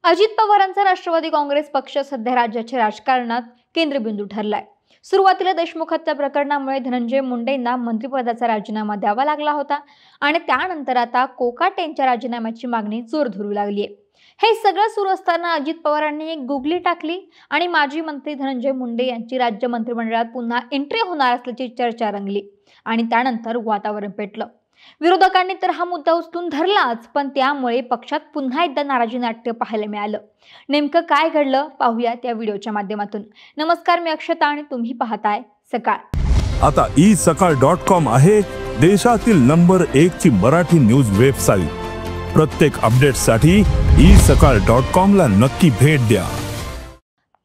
अजित पवारांचा राष्ट्रवादी काँग्रेस पक्ष सध्या राज्याच्या राजकारणात केंद्रबिंदू ठरलाय। सुरुवातीला देशमुख हत्या प्रकरणामुळे धनंजय मुंडेंना मंत्रिपदाचा राजीनामा द्यावा लागला होता आणि त्यानंतर आता कोकाटेंच्या राजीनाम्याची मागणी जोर धरू लागली आहे। हे सगळं सुरू असताना अजित पवारांनी एक गुगली टाकली आणि माजी मंत्री धनंजय मुंडे यांची राज्य मंत्रिमंडळात पुन्हा एंट्री होणार असल्याची चर्चा रंगली आणि त्यानंतर वातावरण पेटलं। विरोधकांनी तर हा मुद्दा उचलून धरलाच, पण त्यामुळे पक्षात पुन्हा एकदा नाराजी नाट्य पाहायला मिळालं। नेमकं काय घडलं पाहूयात या व्हिडिओच्या माध्यमातून। नमस्कार, मी अक्षता आणि तुम्ही पाहताय सकाळ। आता isakal.com आहे देशातील नंबर 1 ची मराठी न्यूज वेबसाईट। प्रत्येक अपडेटसाठी isakal.com ला नक्की भेट द्या।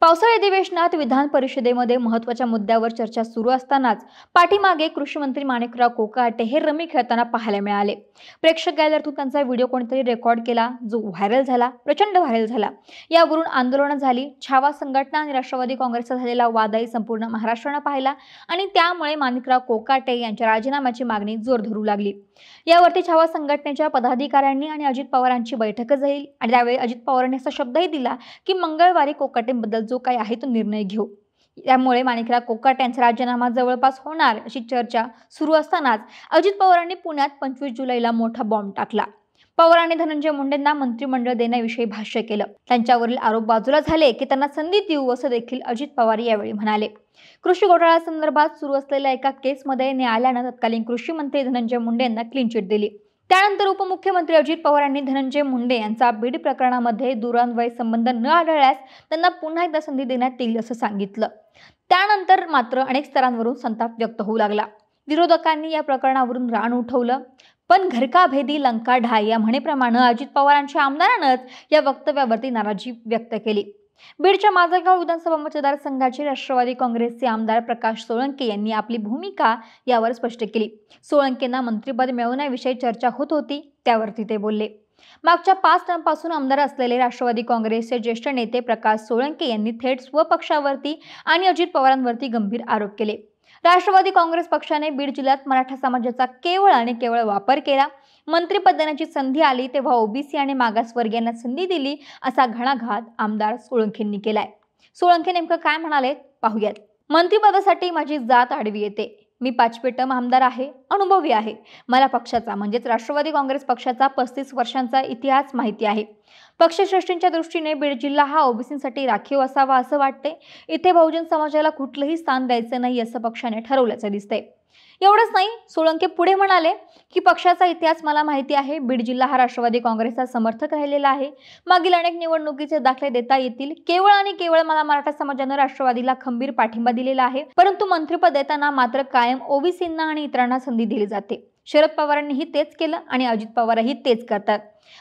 पावसाळी अधिवेशनात विधान परिषदेमध्ये महत्त्वाच्या मुद्द्यावर चर्चा सुरू असतानाच पाठीमागे कृषी मंत्री माणिकराव कोकाटे हे रमी खेळताना पाहायला मिळाले। प्रेक्षक गॅलरीतून त्यांचा व्हिडिओ कोणीतरी रेकॉर्ड केला, जो व्हायरल झाला, प्रचंड व्हायरल झाला। यावरून आंदोलनं झाली, छावा संघटना आणि राष्ट्रवादी काँग्रेसचा झालेला वादही संपूर्ण महाराष्ट्रानं पाहिला आणि त्यामुळे माणिकराव कोकाटे यांच्या राजीनाम्याची मागणी जोर धरू लागली। यावरती छावा संघटनेच्या पदाधिकाऱ्यांनी आणि अजित पवारांची बैठक झाली आणि त्यावेळी अजित पवारांनी असा शब्दही दिला की मंगळवारी कोकाटेंबद्दल जो काही आहे तो निर्णय घेऊ। त्यामुळे माणिकराव कोकाटे यांचा राजीनामा जवळपास होणार अशी चर्चा सुरू असतानाच अजित पवारांनी पुण्यात 25 जुलैला मोठा बॉम्ब टाकला। पवारांनी धनंजय मुंडेंना मंत्रिमंडळ देण्याविषयी भाष्य केलं। त्यांच्यावरील आरोप बाजूला झाले की त्यांना संधी देऊ असं देखील अजित पवार यावेळी म्हणाले। कृषी घोटाळ्या संदर्भात सुरू असलेल्या एका केसमध्ये न्यायालयानं तत्कालीन कृषी मंत्री धनंजय मुंडे यांना क्लीन चिट दिली। त्यानंतर उपमुख्यमंत्री अजित पवार यांनी धनंजय मुंडे यांचा बीड प्रकरणामध्ये दुरान्वयी संबंध न आढळल्यास त्यांना पुन्हा एकदा संधी देण्यात येईल असं सांगितलं। त्यानंतर मात्र अनेक स्तरांवरून संताप व्यक्त होऊ लागला। विरोधकांनी या प्रकरणावरून रान उठवलं, पण घर का भेदी लंका ढाय या म्हणेप्रमाणे अजित पवारांच्या आमदारांनाच या वक्तव्यावरती नाराजी व्यक्त केली। बीडच्या माजलगाव विधानसभा मतदारसंघाचे राष्ट्रवादी काँग्रेसचे आमदार प्रकाश सोळंके यांनी आपली भूमिका यावर स्पष्ट केली। सोळंकेंना मंत्रिपद मिळवण्याविषयी चर्चा होत होती, त्यावरती ते बोलले। मागच्या 5 टर्मपासून आमदार असलेले राष्ट्रवादी काँग्रेसचे ज्येष्ठ नेते प्रकाश सोळंके यांनी थेट स्वपक्षावरती आणि अजित पवारांवरती गंभीर आरोप केले। राष्ट्रवादी काँग्रेस पक्षाने बीड जिल्ह्यात मराठा समाजाचा केवळ आणि केवळ वापर केला। मंत्रिपद देण्याची संधी आली तेव्हा ओबीसी आणि मागासवर्गीयांना संधी दिली असा घणाघात आमदार सोळंकेंनी केलाय। सोळंके नेमकं काय म्हणाले पाहूयात। मंत्रिपदासाठी माझी जात आडवी येते। मी 5वे टर्म आमदार आहे, अनुभवी आहे। मला पक्षाचा म्हणजेच राष्ट्रवादी काँग्रेस पक्षाचा 35 वर्षांचा इतिहास माहिती आहे। पक्षश्रेष्ठींच्या दृष्टीने बीड जिल्हा हा ओबीसींसाठी राखीव असावा असं वाटते। इथे बहुजन समाजाला कुठलंही स्थान द्यायचं नाही असं पक्षाने ठरवल्याचं दिसतंय। एवढंच नाही, सोळंके पुढे म्हणाले की पक्षाचा इतिहास मला माहिती आहे। बीड जिल्हा हा राष्ट्रवादी काँग्रेसचा समर्थक राहिलेला आहे। मागील अनेक निवडणुकीचे दाखले देता येतील। केवळ आणि केवळ मला मराठा समाजानं राष्ट्रवादीला खंबीर पाठिंबा दिलेला आहे, परंतु मंत्रिपद देताना मात्र कायम ओबीसींना आणि इतरांना संधी दिली जाते। शरद पवारांनीही तेच केलं आणि अजित पवारही तेच करतात।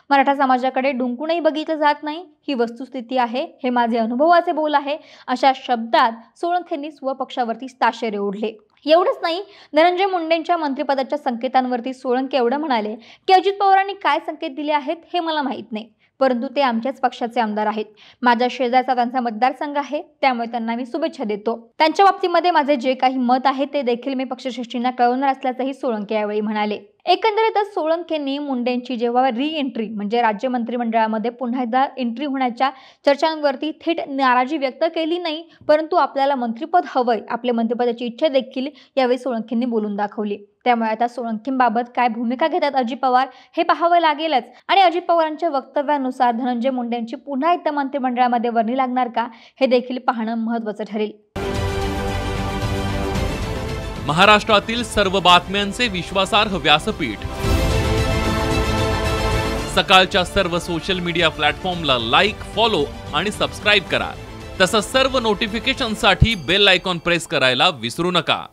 मराठा समाजाकडे डुंकूनही बघितलं जात नाही, ही वस्तुस्थिती आहे। हे माझे अनुभवाचे बोल आहे, अशा शब्दात सोळंकेंनी स्वपक्षावरती ताशेरे ओढले। एवढंच नाही, धनंजय मुंडेंच्या मंत्रिपदाच्या संकेतांवरती सोळंके एवढं म्हणाले की अजित पवारांनी काय संकेत दिले आहेत हे मला माहीत नाही, परंतु ते आमच्याच पक्षाचे आमदार आहेत। माझ्या शेजारचा त्यांचा मतदारसंघ आहे, त्यामुळे त्यांना मी शुभेच्छा देतो। त्यांच्या बाबतीमध्ये माझे जे काही मत आहे ते देखील मी पक्षश्रेष्ठींना कळवणार असल्याचंही सोळंके यावेळी म्हणाले। एकंदरीतच सोळंकेंनी मुंडेंची जेव्हा री-एंट्री म्हणजे राज्य मंत्रिमंडळामध्ये पुन्हा एकदा एंट्री होण्याच्या चर्चांवरती थेट नाराजी व्यक्त केली नाही, परंतु आपल्याला मंत्रिपद हवंय, आपल्या मंत्रिपदाची इच्छा देखील यावेळी सोळंकेंनी बोलून दाखवली। त्यामुळे आता सोळंकेंबाबत काय भूमिका घेतात अजित पवार हे पाहावं लागेलच आणि अजित पवारांच्या वक्तव्यानुसार धनंजय मुंडेंची पुन्हा एकदा मंत्रिमंडळामध्ये वर्णी लागणार का हे देखील पाहणं महत्त्वाचं ठरेल। महाराष्ट्रातील सर्व बातम्यांचे विश्वासार्ह व्यासपीठ सकाळच्या सर्व सोशल मीडिया प्लॅटफॉर्मला लाईक, फॉलो आणि सबस्क्राईब करा। तसंच सर्व नोटिफिकेशनसाठी बेल आयकॉन प्रेस करायला विसरू नका।